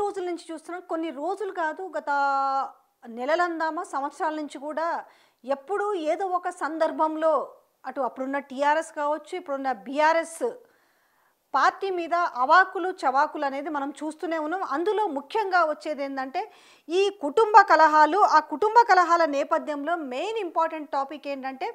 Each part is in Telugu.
రోజుల నుంచి చూస్తున్నాం. కొన్ని రోజులు కాదు, గత నెలలందామా సంవత్సరాల నుంచి కూడా ఎప్పుడు ఏదో ఒక సందర్భంలో అప్పుడున్న టీఆర్ఎస్ కావచ్చు, ఇప్పుడున్న బీఆర్ఎస్ పార్టీ మీద అవాకులు చవాకులు అనేది మనం చూస్తూనే ఉన్నాం. అందులో ముఖ్యంగా వచ్చేది ఏంటంటే ఈ కుటుంబ కలహాలు. ఆ కుటుంబ కలహాల నేపథ్యంలో మెయిన్ ఇంపార్టెంట్ టాపిక్ ఏంటంటే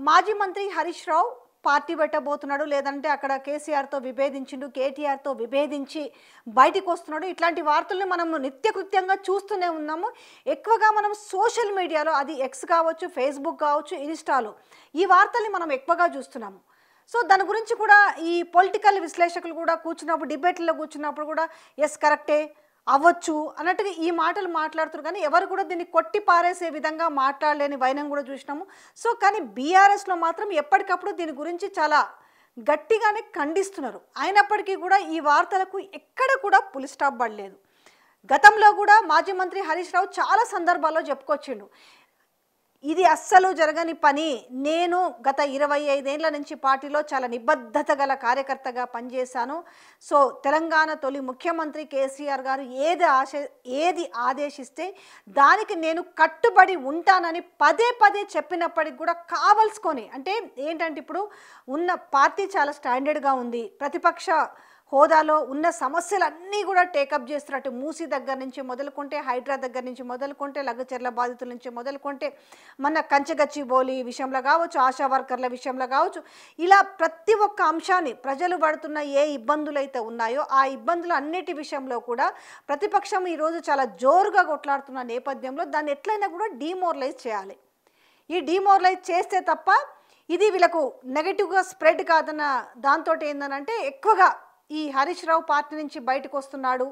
మాజీ మంత్రి హరీష్ రావు పార్టీ పెట్టబోతున్నాడు, లేదంటే అక్కడ కేసీఆర్తో విభేదించిండు, కేటీఆర్తో విభేదించి బయటికి వస్తున్నాడు. ఇట్లాంటి వార్తలను మనం నిత్యకృత్యంగా చూస్తూనే ఉన్నాము. ఎక్కువగా మనం సోషల్ మీడియాలో, అది ఎక్స్ కావచ్చు, ఫేస్బుక్ కావచ్చు, ఇన్స్టాలో ఈ వార్తల్ని మనం ఎక్కువగా చూస్తున్నాము. సో దాని గురించి కూడా ఈ పొలిటికల్ విశ్లేషకులు కూడా కూర్చున్నప్పుడు, డిబేట్లో కూర్చున్నప్పుడు కూడా ఎస్ కరెక్టే అవ్వచ్చు అన్నట్టుగా ఈ మాటలు మాట్లాడుతున్నారు. కానీ ఎవరు కూడా దీన్ని కొట్టి పారేసే విధంగా మాట్లాడలేని వైనం కూడా చూసినాము. సో కానీ బీఆర్ఎస్లో మాత్రం ఎప్పటికప్పుడు దీని గురించి చాలా గట్టిగానే ఖండిస్తున్నారు. అయినప్పటికీ కూడా ఈ వార్తలకు ఎక్కడ కూడా పులి స్టాప్ పడలేదు. గతంలో కూడా మాజీ మంత్రి హరీష్ రావు చాలా సందర్భాల్లో చెప్పుకొచ్చిండు, ఇది అస్సలు జరగని పని, నేను గత 25 ఏళ్ల నుంచి పార్టీలో చాలా నిబద్ధత గల కార్యకర్తగా పనిచేశాను. సో తెలంగాణ తొలి ముఖ్యమంత్రి కేసీఆర్ గారు ఏది ఆదేశిస్తే దానికి నేను కట్టుబడి ఉంటానని పదే పదే చెప్పినప్పటికి కూడా కావలసుకొని, అంటే ఏంటంటే ఇప్పుడు ఉన్న పార్టీ చాలా స్టాండర్డ్గా ఉంది, ప్రతిపక్ష హోదాలో ఉన్న సమస్యలన్నీ కూడా టేకప్ చేస్తున్నట్టు, మూసీ దగ్గర నుంచి మొదలుకుంటే, హైడ్రా దగ్గర నుంచి మొదలుకుంటే, లగచర్ల బాధితుల నుంచి మొదలుకుంటే, మన కంచగచ్చిబౌలి విషయంలో కావచ్చు, ఆశా వర్కర్ల విషయంలో కావచ్చు, ఇలా ప్రతి ఒక్క అంశాన్ని ప్రజలు పడుతున్న ఏ ఇబ్బందులు అయితే ఉన్నాయో ఆ ఇబ్బందులు అన్నిటి విషయంలో కూడా ప్రతిపక్షం ఈరోజు చాలా జోరుగా కొట్లాడుతున్న నేపథ్యంలో దాన్ని ఎట్లయినా కూడా డీమోరలైజ్ చేయాలి. ఈ డీమోరలైజ్ చేస్తే తప్ప ఇది వీళ్ళకు నెగటివ్గా స్ప్రెడ్ కాదన్న దాంతో ఏందనంటే ఎక్కువగా ఈ హరీష్ రావు పార్టీ నుంచి బయటకు వస్తున్నాడు,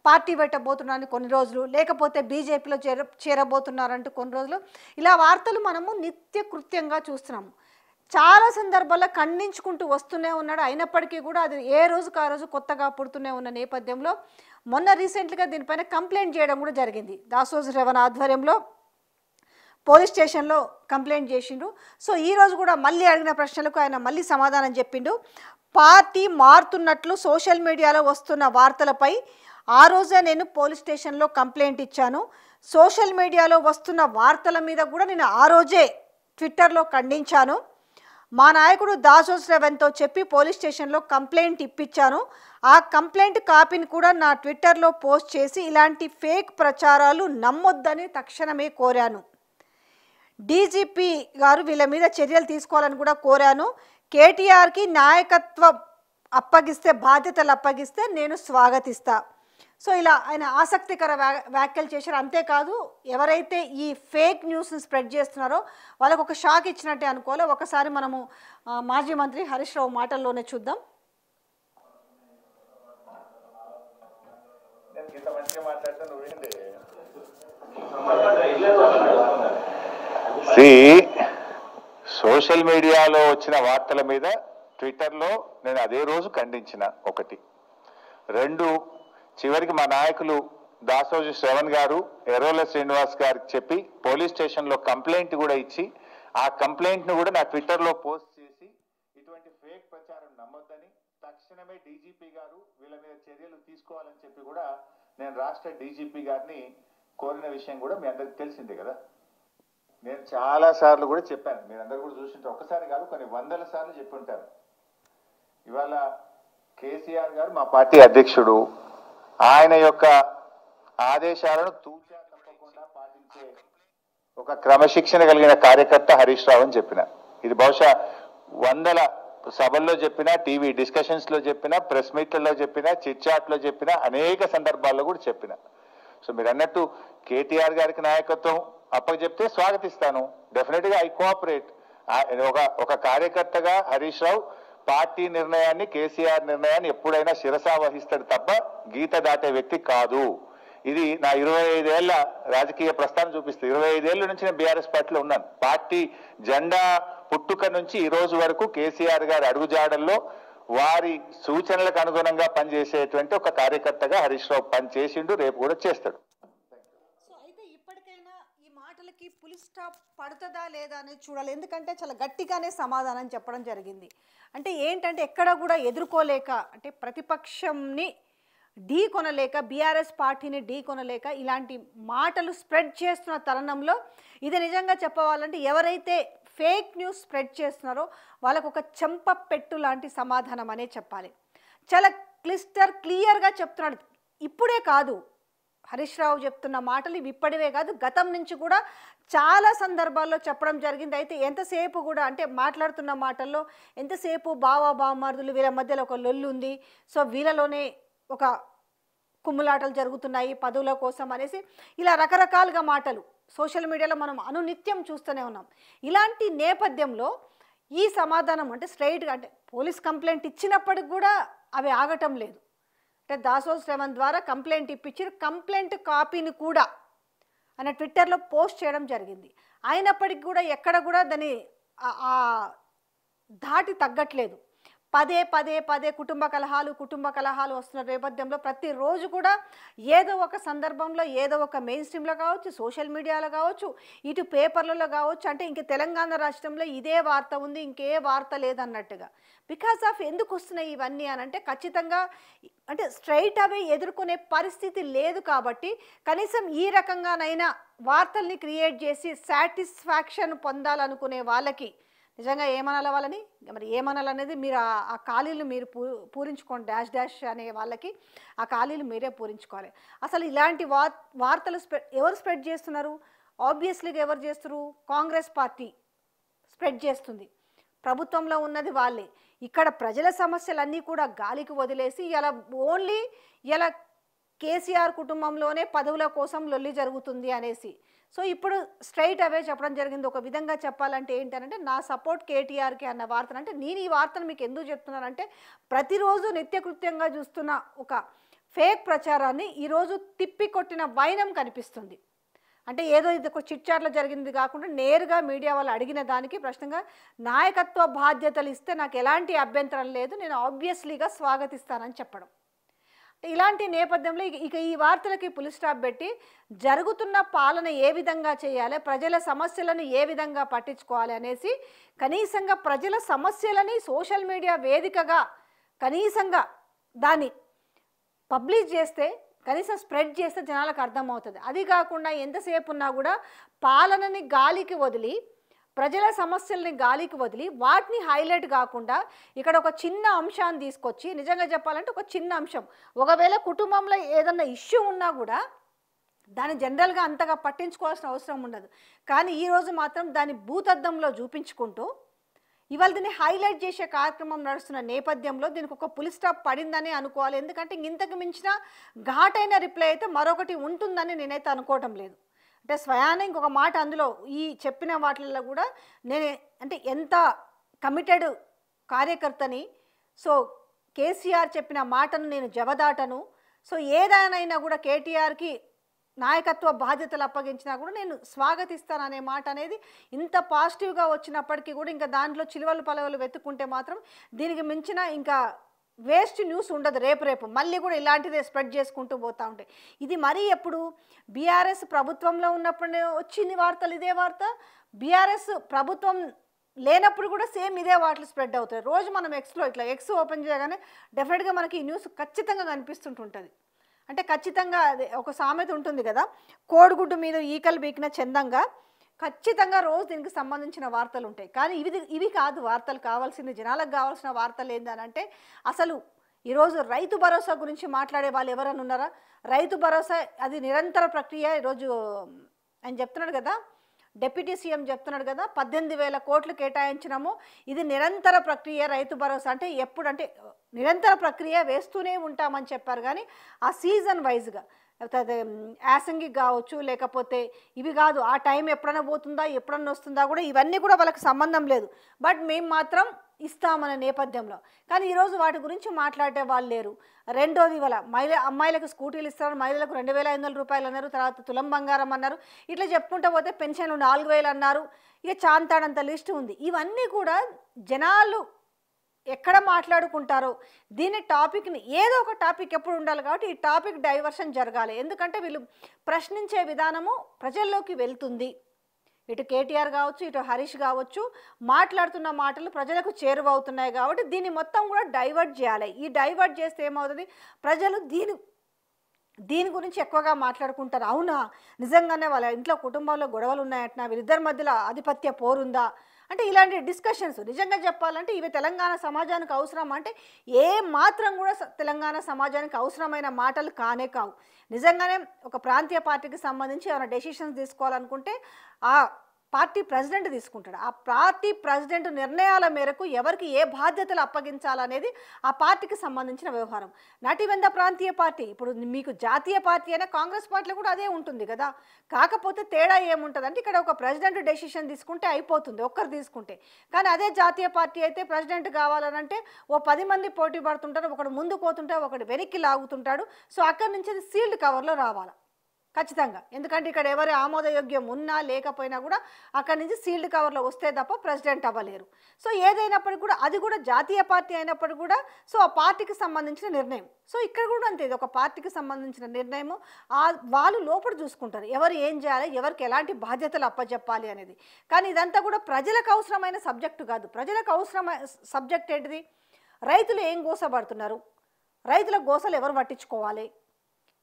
పార్టీ పెట్టబోతున్నాడు కొన్ని రోజులు, లేకపోతే బీజేపీలో చేరబోతున్నారంటూ కొన్ని రోజులు, ఇలా వార్తలు మనము నిత్యకృత్యంగా చూస్తున్నాము. చాలా సందర్భాల్లో ఖండించుకుంటూ వస్తూనే ఉన్నాడు. అయినప్పటికీ కూడా అది ఏ రోజుకు ఆ రోజు కొత్తగా పుడుతూనే ఉన్న నేపథ్యంలో మొన్న రీసెంట్గా దీనిపైన కంప్లైంట్ చేయడం కూడా జరిగింది. దాసోజు రేవణ్ ఆధ్వర్యంలో పోలీస్ స్టేషన్లో కంప్లైంట్ చేసిండు. సో ఈరోజు కూడా మళ్ళీ అడిగిన ప్రశ్నలకు ఆయన మళ్ళీ సమాధానం చెప్పిండు. పార్టీ మారుతున్నట్లు సోషల్ మీడియాలో వస్తున్న వార్తలపై ఆ రోజే నేను పోలీస్ స్టేషన్లో కంప్లైంట్ ఇచ్చాను. సోషల్ మీడియాలో వస్తున్న వార్తల మీద కూడా నేను ఆ రోజే ట్విట్టర్లో ఖండించాను. మా నాయకుడు దాసోజు రేవణ్తో చెప్పి పోలీస్ స్టేషన్లో కంప్లైంట్ ఇప్పించాను. ఆ కంప్లైంట్ కాపీని కూడా నా ట్విట్టర్లో పోస్ట్ చేసి ఇలాంటి ఫేక్ ప్రచారాలు నమ్మొద్దని తక్షణమే కోరాను. డీజీపీ గారు వీళ్ళ మీద చర్యలు తీసుకోవాలని కూడా కోరాను. కేటీఆర్కి నాయకత్వం అప్పగిస్తే, బాధ్యతలు అప్పగిస్తే నేను స్వాగతిస్తా. సో ఇలా ఆయన ఆసక్తికర వ్యాఖ్యలు చేశారు. అంతేకాదు, ఎవరైతే ఈ ఫేక్ న్యూస్ని స్ప్రెడ్ చేస్తున్నారో వాళ్ళకు ఒక షాక్ ఇచ్చినట్టే అనుకోవాలి. ఒకసారి మనము మాజీ మంత్రి హరీష్ రావు మాటల్లోనే చూద్దాం. సోషల్ మీడియాలో వచ్చిన వార్తల మీద ట్విట్టర్లో నేను అదే రోజు ఖండించిన. 1, 2, చివరికి మా నాయకులు దాసోజు శ్రవణ్ గారు, ఎర్రోల శ్రీనివాస్ గారికి చెప్పి పోలీస్ స్టేషన్లో కంప్లైంట్ కూడా ఇచ్చి, ఆ కంప్లైంట్ను కూడా నా ట్విట్టర్లో పోస్ట్ చేసి ఇటువంటి ఫేక్ ప్రచారం నమ్మొద్దని తక్షణమే డీజీపీ గారు వీళ్ళ మీద చర్యలు తీసుకోవాలని చెప్పి కూడా నేను రాష్ట్ర డీజీపీ గారిని కోరిన విషయం కూడా మీ అందరికి తెలిసిందే కదా. నేను చాలా సార్లు కూడా చెప్పాను, మీరందరూ కూడా చూసింటే ఒక్కసారి కాదు కొన్ని వందల సార్లు చెప్పి ఉంటాను. ఇవాళ కేసీఆర్ గారు మా పార్టీ అధ్యక్షుడు, ఆయన యొక్క ఆదేశాలను తూచా తప్పకుండా పాటించే ఒక క్రమశిక్షణ కలిగిన కార్యకర్త హరీష్ రావు అని చెప్పిన. ఇది బహుశా వందల సభల్లో చెప్పినా, టీవీ డిస్కషన్స్ లో చెప్పినా, ప్రెస్ మీట్లలో చెప్పినా, చిట్ చాట్ లో చెప్పినా, అనేక సందర్భాల్లో కూడా చెప్పిన. సో మీరు అన్నట్టు కేటీఆర్ గారికి నాయకత్వం అప్పచెప్తే స్వాగతిస్తాను, డెఫినెట్ గా ఐ కోఆపరేట్. ఒక కార్యకర్తగా హరీష్ రావు పార్టీ నిర్ణయాన్ని, కేసీఆర్ నిర్ణయాన్ని ఎప్పుడైనా శిరసా వహిస్తాడు తప్ప గీత దాటే వ్యక్తి కాదు. ఇది నా 25 ఏళ్ల రాజకీయ ప్రస్థానం చూపిస్తుంది. 25 ఏళ్ల నుంచి నేను బీఆర్ఎస్ పార్టీలో ఉన్నాను. పార్టీ జెండా పుట్టుక నుంచి ఈ రోజు వరకు కేసీఆర్ గారి అడుగుజాడల్లో వారి సూచనలకు అనుగుణంగా పనిచేసేటువంటి ఒక కార్యకర్తగా హరీష్ రావు పనిచేసిండు, రేపు కూడా చేస్తాడు. మాటలకి పులి స్టాప్ పడుతుందా లేదా అనేది చూడాలి. ఎందుకంటే చాలా గట్టిగానే సమాధానం చెప్పడం జరిగింది. అంటే ఏంటంటే ఎక్కడ కూడా ఎదుర్కోలేక, అంటే ప్రతిపక్షంని ఢీ కొనలేక, బీఆర్ఎస్ పార్టీని ఢీ కొనలేక ఇలాంటి మాటలు స్ప్రెడ్ చేస్తున్న తరుణంలో ఇది నిజంగా చెప్పవాలంటే ఎవరైతే ఫేక్ న్యూస్ స్ప్రెడ్ చేస్తున్నారో వాళ్ళకు ఒక చెంప పెట్టు లాంటి సమాధానం అనే చెప్పాలి. చాలా క్లియర్గా చెప్తున్నాడు. ఇప్పుడే కాదు హరీష్ రావు చెప్తున్న మాటలు ఇవి ఇప్పటివే కాదు, గతం నుంచి కూడా చాలా సందర్భాల్లో చెప్పడం జరిగింది. అయితే ఎంతసేపు కూడా అంటే మాట్లాడుతున్న మాటల్లో ఎంతసేపు బావమరుదులు వీళ్ళ మధ్యలో ఒక లొల్లు ఉంది, సో వీళ్ళలోనే ఒక కుమ్ములాటలు జరుగుతున్నాయి పదవుల కోసం అనేసి ఇలా రకరకాలుగా మాటలు సోషల్ మీడియాలో మనం అనునిత్యం చూస్తూనే ఉన్నాం. ఇలాంటి నేపథ్యంలో ఈ సమాధానం అంటే స్ట్రైట్గా అంటే పోలీస్ కంప్లైంట్ ఇచ్చినప్పటికి కూడా అవి ఆగటం లేదు. అంటే దాసోజు శ్రవణ్ ద్వారా కంప్లైంట్ ఇప్పించారు, కంప్లైంట్ కాపీని కూడా ఆయన ట్విట్టర్లో పోస్ట్ చేయడం జరిగింది. అయినప్పటికీ కూడా ఎక్కడ కూడా దాన్ని ధాటి తగ్గట్లేదు. పదే పదే పదే కుటుంబ కలహాలు వస్తున్న నేపథ్యంలో ప్రతిరోజు కూడా ఏదో ఒక సందర్భంలో ఏదో ఒక మెయిన్ స్ట్రీమ్లో కావచ్చు, సోషల్ మీడియాలో కావచ్చు, ఇటు పేపర్లలో కావచ్చు, అంటే ఇంక తెలంగాణ రాష్ట్రంలో ఇదే వార్త ఉంది, ఇంకే వార్త లేదన్నట్టుగా. బికాస్ ఆఫ్ ఎందుకు వస్తున్నాయి ఇవన్నీ అని అంటే ఖచ్చితంగా అంటే స్ట్రైట్ అవే ఎదుర్కొనే పరిస్థితి లేదు కాబట్టి కనీసం ఈ రకంగానైనా వార్తల్ని క్రియేట్ చేసి సాటిస్ఫాక్షన్ పొందాలనుకునే వాళ్ళకి నిజంగా ఏమనాలి వాళ్ళని, మరి ఏమనాలనేది మీరు ఆ ఖాళీలు మీరు పూరించుకోండి. డాష్ అనే వాళ్ళకి ఆ ఖాళీలు మీరే పూరించుకోవాలి. అసలు ఇలాంటి వార్తలు ఎవరు స్ప్రెడ్ చేస్తున్నారు? ఆబ్వియస్లీగా ఎవరు చేస్తున్నారు? కాంగ్రెస్ పార్టీ స్ప్రెడ్ చేస్తుంది. ప్రభుత్వంలో ఉన్నది వాళ్ళే. ఇక్కడ ప్రజల సమస్యలన్నీ కూడా గాలికి వదిలేసి ఇలా కేసీఆర్ కుటుంబంలోనే పదవుల కోసం లొల్లి జరుగుతుంది అనేసి సో ఇప్పుడు స్ట్రైట్ అవే చెప్పడం జరిగింది. ఒక విధంగా చెప్పాలంటే ఏంటంటే నా సపోర్ట్ కేటీఆర్కి అన్న వార్తను, అంటే నేను ఈ వార్తను మీకు ఎందుకు చెప్తున్నానంటే ప్రతిరోజు నిత్యకృత్యంగా చూస్తున్న ఒక ఫేక్ ప్రచారాన్ని ఈరోజు తిప్పికొట్టిన వైనం కనిపిస్తుంది. అంటే ఏదో ఇది ఒక చిట్చాట్లో జరిగింది కాకుండా నేరుగా మీడియా వాళ్ళు అడిగిన దానికి ప్రశ్నగా నాయకత్వ బాధ్యతలు ఇస్తే నాకు ఎలాంటి అభ్యంతరం లేదు, నేను ఆబ్వియస్లీగా స్వాగతిస్తానని చెప్పడం. ఇలాంటి నేపథ్యంలో ఇక ఈ వార్తలకి పులి స్టాప్ పెట్టి జరుగుతున్న పాలన ఏ విధంగా చేయాలి, ప్రజల సమస్యలను ఏ విధంగా పట్టించుకోవాలి అనేసి కనీసంగా ప్రజల సమస్యలని సోషల్ మీడియా వేదికగా కనీసంగా దాన్ని పబ్లిష్ చేస్తే, కనీసం స్ప్రెడ్ చేస్తే జనాలకు అర్థమవుతుంది. అది కాకుండా ఎంతసేపు ఉన్నా కూడా పాలనని గాలికి వదిలి ప్రజల సమస్యల్ని గాలికి వదిలి వాటిని హైలైట్ కాకుండా ఇక్కడ ఒక చిన్న అంశాన్ని తీసుకొచ్చి, నిజంగా చెప్పాలంటే ఒక చిన్న అంశం, ఒకవేళ కుటుంబంలో ఏదన్నా ఇష్యూ ఉన్నా కూడా దాన్ని జనరల్గా అంతగా పట్టించుకోవాల్సిన అవసరం ఉండదు. కానీ ఈరోజు మాత్రం దాన్ని భూతద్దంలో చూపించుకుంటూ ఇవాళ దీన్ని హైలైట్ చేసే కార్యక్రమం నడుస్తున్న నేపథ్యంలో దీనికి ఒక పులి స్టాప్ పడిందని అనుకోవాలి. ఎందుకంటే ఇంతకు మించిన ఘాటైన రిప్లై అయితే మరొకటి ఉంటుందని నేనైతే అనుకోవటం లేదు. అంటే స్వయాన ఇంకొక మాట అందులో ఈ చెప్పిన వాటిల్లో కూడా నేను అంటే ఎంత కమిటెడ్ కార్యకర్తని, సో కేసీఆర్ చెప్పిన మాటను నేను జవదాటను, సో ఏదైనా కూడా కేటీఆర్కి నాయకత్వ బాధ్యతలు అప్పగించినా కూడా నేను స్వాగతిస్తాననే మాట అనేది ఇంత పాజిటివ్గా వచ్చినప్పటికీ కూడా ఇంకా దాంట్లో చిలువలు పలవలు వెతుక్కుంటే మాత్రం దీనికి మించిన ఇంకా వేస్ట్ న్యూస్ ఉండదు. రేపు మళ్ళీ కూడా ఇలాంటిదే స్ప్రెడ్ చేసుకుంటూ పోతూ ఉంటాయి. ఇది మరీ ఎప్పుడు బీఆర్ఎస్ ప్రభుత్వంలో ఉన్నప్పుడు వచ్చింది వార్తలు, ఇదే వార్త బీఆర్ఎస్ ప్రభుత్వం లేనప్పుడు కూడా సేమ్ ఇదే వార్తలు స్ప్రెడ్ అవుతాయి. రోజు మనం ఎక్స్ ఓపెన్ చేయగానే డెఫినెట్గా మనకి ఈ న్యూస్ ఖచ్చితంగా కనిపిస్తుంటుంది. అంటే ఖచ్చితంగా అదే ఒక సామెత ఉంటుంది కదా, కోడిగుడ్డు మీద ఈకలు బీకిన చందంగా ఖచ్చితంగా రోజు దీనికి సంబంధించిన వార్తలు ఉంటాయి. కానీ ఇవి కాదు వార్తలు కావాల్సింది, జనాలకు కావాల్సిన వార్తలు ఏంటంటే అసలు ఈరోజు రైతు భరోసా గురించి మాట్లాడే వాళ్ళు ఎవరైనా ఉన్నారా? రైతు భరోసా అది నిరంతర ప్రక్రియ. ఈరోజు ఆయన చెప్తున్నాడు కదా, డిప్యూటీ సీఎం చెప్తున్నాడు కదా 18,000 కోట్లు కేటాయించినాము, ఇది నిరంతర ప్రక్రియ రైతు భరోసా అంటే ఎప్పుడు అంటే నిరంతర ప్రక్రియ వేస్తూనే ఉంటామని చెప్పారు. కానీ ఆ సీజన్ వైజ్గా లేకపోతే యాసంగి కావచ్చు, లేకపోతే ఇవి కాదు ఆ టైం ఎప్పుడైనా పోతుందా ఎప్పుడన్నా వస్తుందా కూడా ఇవన్నీ కూడా వాళ్ళకి సంబంధం లేదు. బట్ మేము మాత్రం ఇస్తామనే నేపథ్యంలో కానీ ఈరోజు వాటి గురించి మాట్లాడే వాళ్ళు లేరు. రెండోది ఇవాళ అమ్మాయిలకు స్కూటీలు ఇస్తారు, మహిళలకు 2,500 రూపాయలు అన్నారు, తర్వాత తులం బంగారం అన్నారు, ఇట్లా చెప్పుకుంటూ పోతే పెన్షన్లు 4,000 అన్నారు, ఇక చాంతాడంత లిస్టు ఉంది. ఇవన్నీ కూడా జనాలు ఎక్కడ మాట్లాడుకుంటారో దీని టాపిక్ని ఏదో ఒక టాపిక్ ఎప్పుడు ఉండాలి కాబట్టి ఈ టాపిక్ డైవర్షన్ జరగాలి. ఎందుకంటే వీళ్ళు ప్రశ్నించే విధానము ప్రజల్లోకి వెళ్తుంది. ఇటు కేటీఆర్ కావచ్చు, ఇటు హరీష్ కావచ్చు, మాట్లాడుతున్న మాటలు ప్రజలకు చేరువవుతున్నాయి కాబట్టి దీన్ని మొత్తం కూడా డైవర్ట్ చేయాలి. ఈ డైవర్ట్ చేస్తే ఏమవుతుంది, ప్రజలు దీని గురించి ఎక్కువగా మాట్లాడుకుంటారు. అవునా, నిజంగానే వాళ్ళ ఇంట్లో కుటుంబంలో గొడవలు ఉన్నాయంటున్నా, వీరిద్దరి మధ్యలో ఆధిపత్య పోరుందా అంటే ఇలాంటి డిస్కషన్స్ నిజంగా చెప్పాలంటే ఇవి తెలంగాణ సమాజానికి అవసరం అంటే ఏ మాత్రం కూడా తెలంగాణ సమాజానికి అవసరమైన మాటలు కానే కావు. నిజంగానే ఒక ప్రాంతీయ పార్టీకి సంబంధించి ఏమైనా డెసిషన్స్ తీసుకోవాలనుకుంటే ఆ పార్టీ ప్రెసిడెంట్ తీసుకుంటాడు. ఆ పార్టీ ప్రెసిడెంట్ నిర్ణయాల మేరకు ఎవరికి ఏ బాధ్యతలు అప్పగించాలనేది ఆ పార్టీకి సంబంధించిన వ్యవహారం. నటివెంద ప్రాంతీయ పార్టీ, ఇప్పుడు మీకు జాతీయ పార్టీ అయినా కాంగ్రెస్ పార్టీలో కూడా అదే ఉంటుంది కదా. కాకపోతే తేడా ఏముంటుంది అంటే ఇక్కడ ఒక ప్రెసిడెంట్ డెసిషన్ తీసుకుంటే అయిపోతుంది ఒక్కరు తీసుకుంటే. కానీ అదే జాతీయ పార్టీ అయితే ప్రెసిడెంట్ కావాలనంటే ఓ 10 మంది పోటీ పడుతుంటారు, ఒకడు ముందు పోతుంటే ఒకడు వెనక్కి లాగుతుంటాడు. సో అక్కడి నుంచి అది సీల్డ్ కవర్లో రావాలి ఖచ్చితంగా. ఎందుకంటే ఇక్కడ ఎవరి ఆమోదయోగ్యం ఉన్నా లేకపోయినా కూడా అక్కడి నుంచి సీల్డ్ కవర్లో వస్తే తప్ప ప్రెసిడెంట్ అవ్వలేరు. సో ఏదైనప్పటికీ కూడా అది కూడా జాతీయ పార్టీ అయినప్పటికీ కూడా సో ఆ పార్టీకి సంబంధించిన నిర్ణయం. సో ఇక్కడ కూడా అంతే, ఇది ఒక పార్టీకి సంబంధించిన నిర్ణయము. వాళ్ళు లోపల చూసుకుంటారు ఎవరు ఏం చేయాలి, ఎవరికి ఎలాంటి బాధ్యతలు అప్పచెప్పాలి అనేది. కానీ ఇదంతా కూడా ప్రజలకు అవసరమైన సబ్జెక్టు కాదు. ప్రజలకు అవసరమైన సబ్జెక్ట్ ఏంటిది, రైతులు ఏం గోసపడుతున్నారు, రైతుల గోసలు ఎవరు పట్టించుకోవాలి,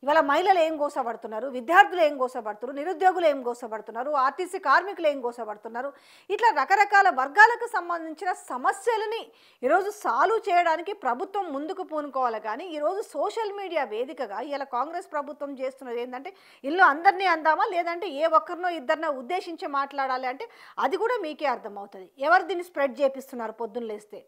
ఇవాళ మహిళలు ఏం గోసపడుతున్నారు, విద్యార్థులు ఏం గోసపడుతున్నారు, నిరుద్యోగులు ఏం గోసపడుతున్నారు, ఆర్టీసీ కార్మికులు ఏం గోసపడుతున్నారు, ఇట్లా రకరకాల వర్గాలకు సంబంధించిన సమస్యలని ఈరోజు సాల్వ్ చేయడానికి ప్రభుత్వం ముందుకు పూనుకోవాలి. కానీ ఈరోజు సోషల్ మీడియా వేదికగా ఇలా కాంగ్రెస్ ప్రభుత్వం చేస్తున్నది ఏంటంటే ఇల్లు అందరినీ అందామా, లేదంటే ఏ ఒక్కరినో ఇద్దరినో ఉద్దేశించి మాట్లాడాలి అంటే అది కూడా మీకే అర్థమవుతుంది. ఎవరు దీన్ని స్ప్రెడ్ చేపిస్తున్నారు పొద్దున్న లేస్తే.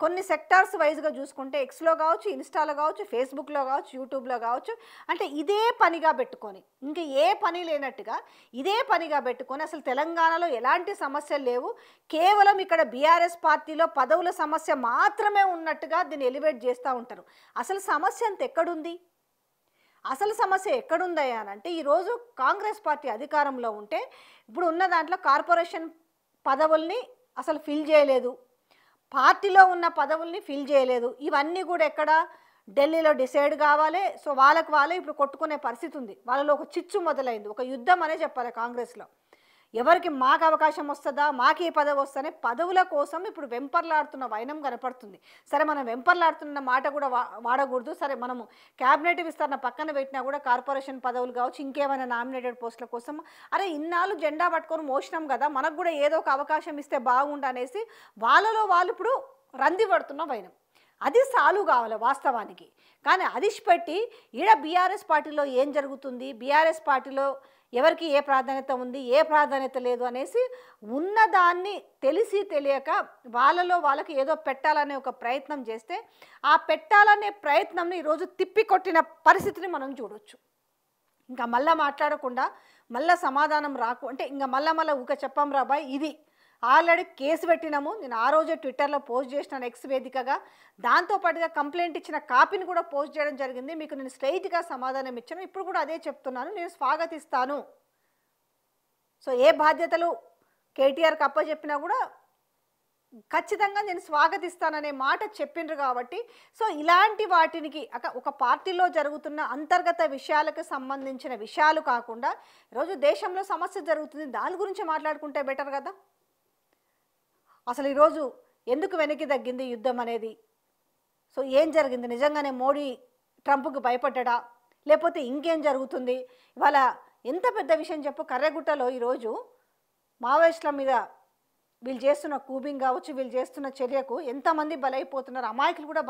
కొన్ని సెక్టార్స్ వైజ్గా చూసుకుంటే ఎక్స్లో కావచ్చు, ఇన్స్టాలో కావచ్చు, ఫేస్బుక్లో కావచ్చు, యూట్యూబ్లో కావచ్చు, అంటే ఇదే పనిగా పెట్టుకొని ఇంకా ఏ పని లేనట్టుగా ఇదే పనిగా పెట్టుకొని అసలు తెలంగాణలో ఎలాంటి సమస్యలు లేవు, కేవలం ఇక్కడ బీఆర్ఎస్ పార్టీలో పదవుల సమస్య మాత్రమే ఉన్నట్టుగా దీన్ని ఎలివేట్ చేస్తూ ఉంటారు. అసలు సమస్య అంత ఎక్కడుంది, అసలు సమస్య ఎక్కడుందయ్యా అంటే ఈరోజు కాంగ్రెస్ పార్టీ అధికారంలో ఉంటే ఇప్పుడు ఉన్న దాంట్లో కార్పొరేషన్ పదవుల్ని అసలు ఫిల్ చేయలేదు, పార్టీలో ఉన్న పదవుల్ని ఫిల్ చేయలేదు. ఇవన్నీ కూడా ఎక్కడ ఢిల్లీలో డిసైడ్ కావాలి. సో వాళ్ళే ఇప్పుడు కొట్టుకునే పరిస్థితి ఉంది. వాళ్ళలో ఒక చిచ్చు మొదలైంది, ఒక యుద్ధం అనే చెప్పాలి కాంగ్రెస్లో. ఎవరికి మాకు అవకాశం వస్తుందా, మాకు ఏ పదవి వస్తుందనే పదవుల కోసం ఇప్పుడు వెంపర్లాడుతున్న వైనం కనపడుతుంది. సరే మనం వెంపర్లాడుతున్న మాట కూడా వాడకూడదు. సరే మనము క్యాబినెట్ విస్తరణ పక్కన పెట్టినా కూడా కార్పొరేషన్ పదవులు కావచ్చు, ఇంకేమైనా నామినేటెడ్ పోస్టుల కోసం అరే ఇన్నాళ్ళు జెండా పట్టుకొని మోసినాం కదా, మనకు కూడా ఏదో ఒక అవకాశం ఇస్తే బాగుండు అనేసి వాళ్ళలో వాళ్ళు ఇప్పుడు రంది పడుతున్న వైనం. అది సాల్వ్ కావాలి వాస్తవానికి. కానీ అదిష్పెట్టి ఈడ బీఆర్ఎస్ పార్టీలో ఏం జరుగుతుంది, బీఆర్ఎస్ పార్టీలో ఎవరికి ఏ ప్రాధాన్యత ఉంది, ఏ ప్రాధాన్యత లేదు అనేసి ఉన్నదాన్ని తెలిసి తెలియక వాళ్ళకి ఏదో పెట్టాలనే ఒక ప్రయత్నం చేస్తే ఆ పెట్టాలనే ప్రయత్నంని ఈరోజు తిప్పికొట్టిన పరిస్థితిని మనం చూడొచ్చు. ఇంకా మళ్ళీ మాట్లాడకుండా మళ్ళీ సమాధానం రాకు అంటే ఇంకా మళ్ళీ ఊక చెప్పం రాబాయ్, ఇది ఆల్రెడీ కేసు పెట్టినాము. నేను ఆ రోజే ట్విట్టర్లో పోస్ట్ చేసినాను ఎక్స్ వేదికగా. దాంతోపాటుగా కంప్లైంట్ ఇచ్చిన కాపీని కూడా పోస్ట్ చేయడం జరిగింది. మీకు నేను స్ట్రైట్గా సమాధానం ఇచ్చాను. ఇప్పుడు కూడా అదే చెప్తున్నాను, నేను స్వాగతిస్తాను. సో ఏ బాధ్యతలు కేటీఆర్కి అప్పచెప్పినా కూడా ఖచ్చితంగా నేను స్వాగతిస్తాననే మాట చెప్పిండ్రు కాబట్టి సో ఇలాంటి వాటికి ఒక పార్టీలో జరుగుతున్న అంతర్గత విషయాలకు సంబంధించిన విషయాలు కాకుండా ఈరోజు దేశంలో సమస్య జరుగుతుంది, దాని గురించి మాట్లాడుకుంటే బెటర్ కదా. అసలు ఈరోజు ఎందుకు వెనక్కి తగ్గింది యుద్ధం అనేది, సో ఏం జరిగింది, నిజంగానే మోడీ ట్రంప్కి భయపడ్డా లేకపోతే ఇంకేం జరుగుతుంది. ఇవాళ ఎంత పెద్ద విషయం చెప్పు, కర్రెగుట్టలో ఈరోజు మావోయిస్టుల మీద వీళ్ళు చేస్తున్న కూబింగ్ కావచ్చు, వీళ్ళు చేస్తున్న చర్యకు ఎంతమంది బలైపోతున్నారు, అమాయకులు కూడా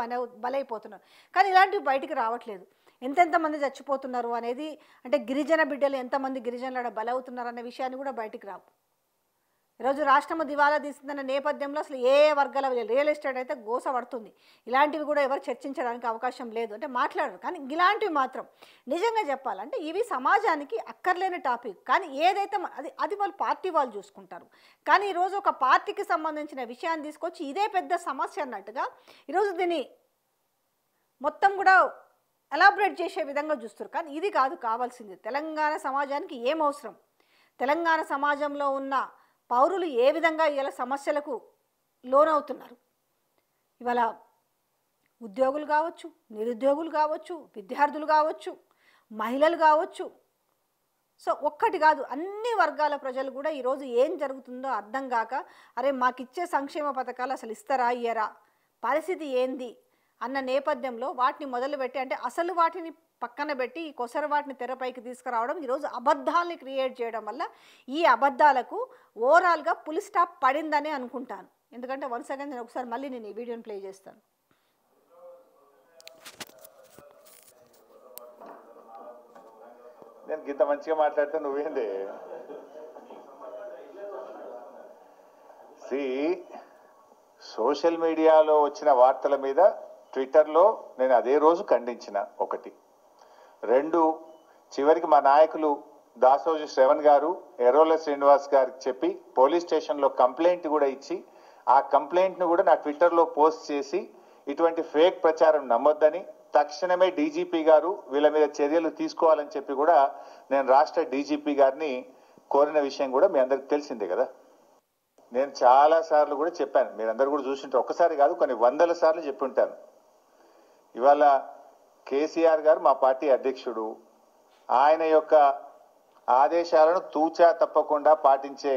బలైపోతున్నారు. కానీ ఇలాంటివి బయటికి రావట్లేదు. ఎంతెంతమంది చచ్చిపోతున్నారు అనేది అంటే గిరిజన బిడ్డలు ఎంతమంది గిరిజనుల బలవుతున్నారు అనే విషయాన్ని కూడా బయటికి రావు. ఈరోజు రాష్ట్రము దివాలా తీసిందన్న నేపథ్యంలో అసలు ఏ వర్గాల రియల్ ఎస్టేట్ అయితే గోస పడుతుంది. ఇలాంటివి కూడా ఎవరు చర్చించడానికి అవకాశం లేదు అంటే మాట్లాడరు. కానీ ఇలాంటివి మాత్రం నిజంగా చెప్పాలంటే ఇవి సమాజానికి అక్కర్లేని టాపిక్. కానీ ఏదైతే అది వాళ్ళు పార్టీ వాళ్ళు చూసుకుంటారు. కానీ ఈరోజు ఒక పార్టీకి సంబంధించిన విషయాన్ని తీసుకొచ్చి ఇదే పెద్ద సమస్య అన్నట్టుగా ఈరోజు దీన్ని మొత్తం కూడా ఎలాబరేట్ చేసే విధంగా చూస్తారు. కానీ ఇది కాదు కావాల్సింది. తెలంగాణ సమాజానికి ఏం అవసరం, తెలంగాణ సమాజంలో ఉన్న పౌరులు ఏ విధంగా ఇలా సమస్యలకు లోనవుతున్నారు. ఇవాళ ఉద్యోగులు కావచ్చు, నిరుద్యోగులు కావచ్చు, విద్యార్థులు కావచ్చు, మహిళలు కావచ్చు, సో ఒక్కటి కాదు, అన్ని వర్గాల ప్రజలు కూడా ఈరోజు ఏం జరుగుతుందో అర్థం కాక, అరే మాకిచ్చే సంక్షేమ పథకాలు అసలు ఇస్తారా ఇయ్యరా, పరిస్థితి ఏంది అన్న నేపథ్యంలో వాటిని మొదలుపెట్టి, అంటే అసలు వాటిని పక్కన పెట్టి ఈ కొసరు వాటిని తెరపైకి తీసుకురావడం, ఈరోజు అబద్ధాలని క్రియేట్ చేయడం వల్ల ఈ అబద్ధాలకు ఓవరాల్గా పులి స్టాప్ పడిందని అనుకుంటాను. ఎందుకంటే వన్స్ అగైన్ నేను ఒకసారి మళ్ళీ నేను ఈ వీడియోని ప్లే చేస్తాను. నేను ఇంత మంచిగా మాట్లాడితే నువ్వేంది? సోషల్ మీడియాలో వచ్చిన వార్తల మీద ట్విట్టర్లో నేను అదే రోజు ఖండించిన ఒకటి. రెండు, చివరికి మా నాయకులు దాసోజు శ్రవణ్ గారు ఎర్రోల శ్రీనివాస్ గారికి చెప్పి పోలీస్ స్టేషన్లో కంప్లైంట్ కూడా ఇచ్చి, ఆ కంప్లైంట్ను కూడా నా ట్విట్టర్లో పోస్ట్ చేసి ఇటువంటి ఫేక్ ప్రచారం నమ్మొద్దని, తక్షణమే డీజీపీ గారు వీళ్ళ మీద చర్యలు తీసుకోవాలని చెప్పి కూడా నేను రాష్ట్ర డీజీపీ గారిని కోరిన విషయం కూడా మీ అందరికి తెలిసిందే కదా. నేను చాలా సార్లు కూడా చెప్పాను, మీరందరూ కూడా చూసింటారు, ఒక్కసారి కాదు కొన్ని వందల సార్లు చెప్పుంటాను. ఇవాళ కేసీఆర్ గారు మా పార్టీ అధ్యక్షుడు, ఆయన యొక్క ఆదేశాలను తూచా తప్పకుండా పాటించే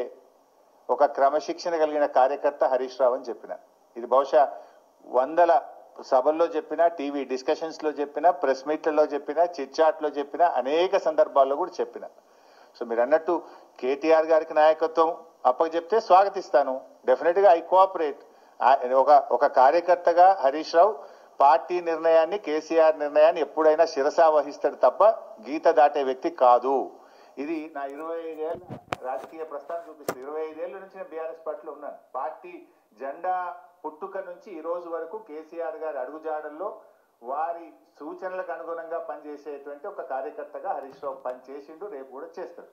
ఒక క్రమశిక్షణ కలిగిన కార్యకర్త హరీష్ రావు అని చెప్పిన. ఇది బహుశా వందల సభల్లో చెప్పిన, టీవీ డిస్కషన్స్లో చెప్పిన, ప్రెస్ మీట్లలో చెప్పిన, చిట్చాట్లో చెప్పిన, అనేక సందర్భాల్లో కూడా చెప్పిన. సో మీరు అన్నట్టు కేటీఆర్ గారికి నాయకత్వం అప్పచెప్తే స్వాగతిస్తాను, డెఫినెట్గా ఐ కోఆపరేట్. ఒక కార్యకర్తగా హరీష్ రావు పార్టీ నిర్ణయాన్ని, కేసీఆర్ నిర్ణయాన్ని ఎప్పుడైనా శిరసా వహిస్తాడు తప్ప గీత దాటే వ్యక్తి కాదు. ఇది నా 25 ఏళ్ళ రాజకీయ ప్రస్థానం చూపిస్తుంది. 25 ఏళ్ళ నుంచి నేను బీఆర్ఎస్ పార్టీలో ఉన్నాను. పార్టీ జెండా పుట్టుక నుంచి ఈ రోజు వరకు కేసీఆర్ గారి అడుగుజాడల్లో వారి సూచనలకు అనుగుణంగా పనిచేసేటువంటి ఒక కార్యకర్తగా హరీష్ రావు పనిచేసిండు, రేపు కూడా చేస్తాడు.